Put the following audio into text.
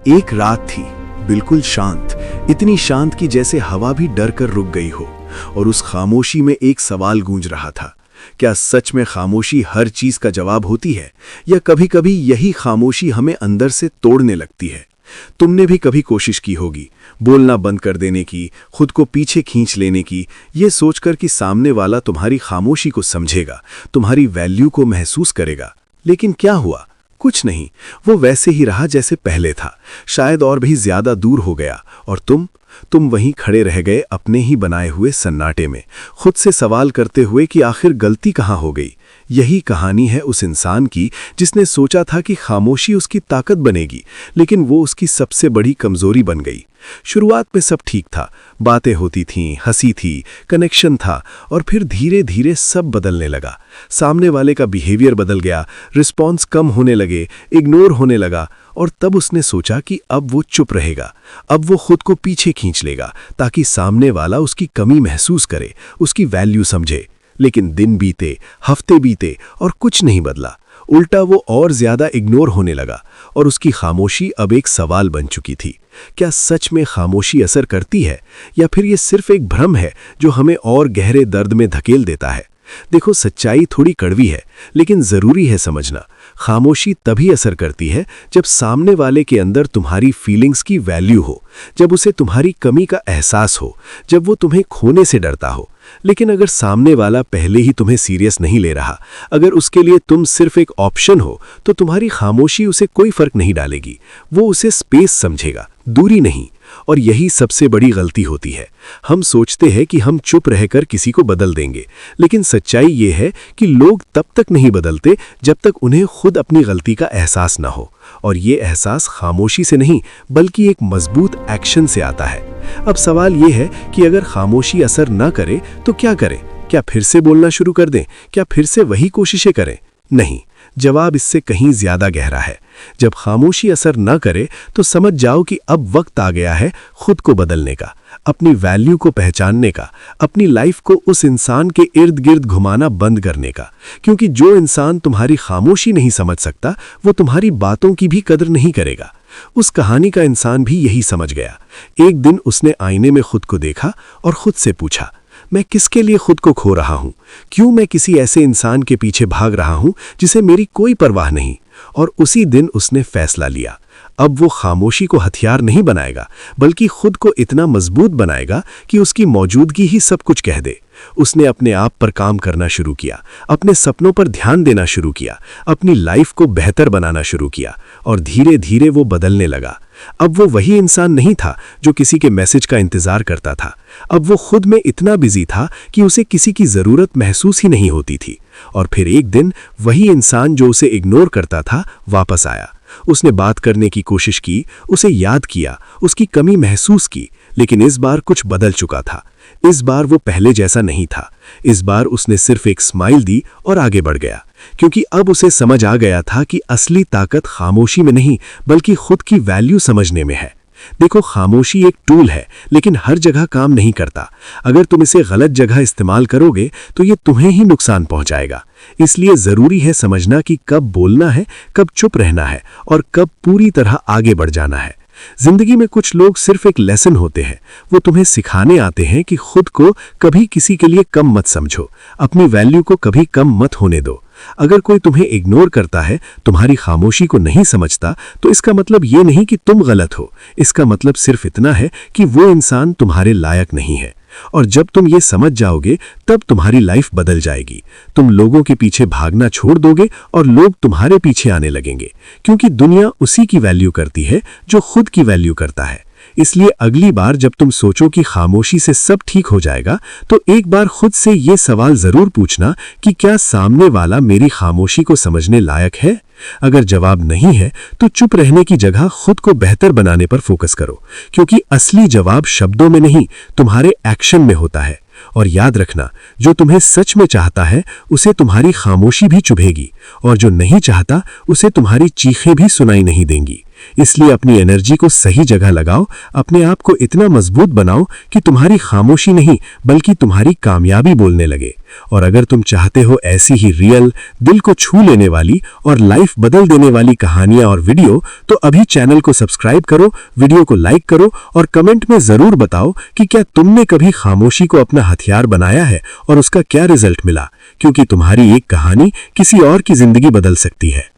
एक रात थी, बिल्कुल शांत, इतनी शांत कि जैसे हवा भी डर कर रुक गई हो। और उस खामोशी में एक सवाल गूंज रहा था, क्या सच में खामोशी हर चीज का जवाब होती है, या कभी-कभी यही खामोशी हमें अंदर से तोड़ने लगती है। तुमने भी कभी कोशिश की होगी बोलना बंद कर देने की, खुद को पीछे खींच लेने की, ये सोचकर कि सामने वाला तुम्हारी खामोशी को समझेगा, तुम्हारी वैल्यू को महसूस करेगा। लेकिन क्या हुआ? कुछ नहीं, वो वैसे ही रहा जैसे पहले था, शायद और भी ज्यादा दूर हो गया। और तुम वहीं खड़े रह गए अपने ही बनाए हुए सन्नाटे में, खुद से सवाल करते हुए कि आखिर गलती कहाँ हो गई। यही कहानी है उस इंसान की जिसने सोचा था कि खामोशी उसकी ताकत बनेगी, लेकिन वो उसकी सबसे बड़ी कमजोरी बन गई। शुरुआत में सब ठीक था, बातें होती थीं, हंसी थी, कनेक्शन था, और फिर धीरे धीरे सब बदलने लगा। सामने वाले का बिहेवियर बदल गया, रिस्पॉन्स कम होने लगे, इग्नोर होने लगा। और तब उसने सोचा कि अब वो चुप रहेगा, अब वो खुद को पीछे खींच लेगा ताकि सामने वाला उसकी कमी महसूस करे, उसकी वैल्यू समझे। लेकिन दिन बीते, हफ्ते बीते और कुछ नहीं बदला। उल्टा वो और ज्यादा इग्नोर होने लगा और उसकी खामोशी अब एक सवाल बन चुकी थी। क्या सच में खामोशी असर करती है, या फिर ये सिर्फ एक भ्रम है जो हमें और गहरे दर्द में धकेल देता है? देखो, सच्चाई थोड़ी कड़वी है, लेकिन जरूरी है समझना। खामोशी तभी असर करती है जब सामने वाले के अंदर तुम्हारी फीलिंग्स की वैल्यू हो, जब उसे तुम्हारी कमी का एहसास हो, जब वो तुम्हें खोने से डरता हो। लेकिन अगर सामने वाला पहले ही तुम्हें सीरियस नहीं ले रहा, अगर उसके लिए तुम सिर्फ एक ऑप्शन हो, तो तुम्हारी खामोशी उसे कोई फर्क नहीं डालेगी। वो उसे स्पेस समझेगा, दूरी नहीं। और यही सबसे बड़ी गलती होती है। हम सोचते हैं कि हम चुप रहकर किसी को बदल देंगे, लेकिन सच्चाई ये है कि लोग तब तक नहीं बदलते जब तक उन्हें खुद अपनी गलती का एहसास न हो। और ये एहसास खामोशी से नहीं, बल्कि एक मजबूत एक्शन से आता है। अब सवाल ये है कि अगर खामोशी असर न करे तो क्या करें? क्या फिर से बोलना शुरू कर दें? क्या फिर से वही कोशिशें करें? नहीं, जवाब इससे कहीं ज्यादा गहरा है। जब खामोशी असर न करे तो समझ जाओ कि अब वक्त आ गया है खुद को बदलने का, अपनी वैल्यू को पहचानने का, अपनी लाइफ को उस इंसान के इर्द गिर्द घुमाना बंद करने का। क्योंकि जो इंसान तुम्हारी खामोशी नहीं समझ सकता, वो तुम्हारी बातों की भी कदर नहीं करेगा। उस कहानी का इंसान भी यही समझ गया। एक दिन उसने आईने में खुद को देखा और खुद से पूछा, मैं किसके लिए खुद को खो रहा हूं? क्यों मैं किसी ऐसे इंसान के पीछे भाग रहा हूं जिसे मेरी कोई परवाह नहीं? और उसी दिन उसने फैसला लिया, अब वो खामोशी को हथियार नहीं बनाएगा, बल्कि खुद को इतना मजबूत बनाएगा कि उसकी मौजूदगी ही सब कुछ कह दे। उसने अपने आप पर काम करना शुरू किया, अपने सपनों पर ध्यान देना शुरू किया, अपनी लाइफ को बेहतर बनाना शुरू किया, और धीरे धीरे वो बदलने लगा। अब वो वही इंसान नहीं था जो किसी के मैसेज का इंतजार करता था। अब वो खुद में इतना बिजी था कि उसे किसी की जरूरत महसूस ही नहीं होती थी। और फिर एक दिन वही इंसान जो उसे इग्नोर करता था वापस आया। उसने बात करने की कोशिश की, उसे याद किया, उसकी कमी महसूस की, लेकिन इस बार कुछ बदल चुका था। इस बार वो पहले जैसा नहीं था। इस बार उसने सिर्फ एक स्माइल दी और आगे बढ़ गया, क्योंकि अब उसे समझ आ गया था कि असली ताकत खामोशी में नहीं, बल्कि खुद की वैल्यू समझने में है। देखो, खामोशी एक टूल है, लेकिन हर जगह काम नहीं करता। अगर तुम इसे गलत जगह इस्तेमाल करोगे तो ये तुम्हें ही नुकसान पहुंचाएगा। इसलिए जरूरी है समझना कि कब बोलना है, कब चुप रहना है, और कब पूरी तरह आगे बढ़ जाना है। जिंदगी में कुछ लोग सिर्फ एक लेसन होते हैं। वो तुम्हें सिखाने आते हैं कि खुद को कभी किसी के लिए कम मत समझो, अपनी वैल्यू को कभी कम मत होने दो। अगर कोई तुम्हें इग्नोर करता है, तुम्हारी खामोशी को नहीं समझता, तो इसका मतलब ये नहीं कि तुम गलत हो। इसका मतलब सिर्फ इतना है कि वो इंसान तुम्हारे लायक नहीं है। और जब तुम ये समझ जाओगे, तब तुम्हारी लाइफ बदल जाएगी। तुम लोगों के पीछे भागना छोड़ दोगे और लोग तुम्हारे पीछे आने लगेंगे, क्योंकि दुनिया उसी की वैल्यू करती है जो खुद की वैल्यू करता है। इसलिए अगली बार जब तुम सोचो कि खामोशी से सब ठीक हो जाएगा, तो एक बार खुद से ये सवाल जरूर पूछना कि क्या सामने वाला मेरी खामोशी को समझने लायक है? अगर जवाब नहीं है, तो चुप रहने की जगह खुद को बेहतर बनाने पर फोकस करो, क्योंकि असली जवाब शब्दों में नहीं, तुम्हारे एक्शन में होता है। और याद रखना, जो तुम्हें सच में चाहता है उसे तुम्हारी खामोशी भी चुभेगी, और जो नहीं चाहता उसे तुम्हारी चीखें भी सुनाई नहीं देंगी। इसलिए अपनी एनर्जी को सही जगह लगाओ, अपने आप को इतना मजबूत बनाओ कि तुम्हारी खामोशी नहीं बल्कि तुम्हारी कामयाबी बोलने लगे। और अगर तुम चाहते हो ऐसी ही रियल, दिल को छू लेने वाली और लाइफ बदल देने वाली कहानियां और वीडियो, तो अभी चैनल को सब्सक्राइब करो, वीडियो को लाइक करो और कमेंट में जरूर बताओ कि क्या तुमने कभी खामोशी को अपना हथियार बनाया है और उसका क्या रिजल्ट मिला, क्योंकि तुम्हारी एक कहानी किसी और की जिंदगी बदल सकती है।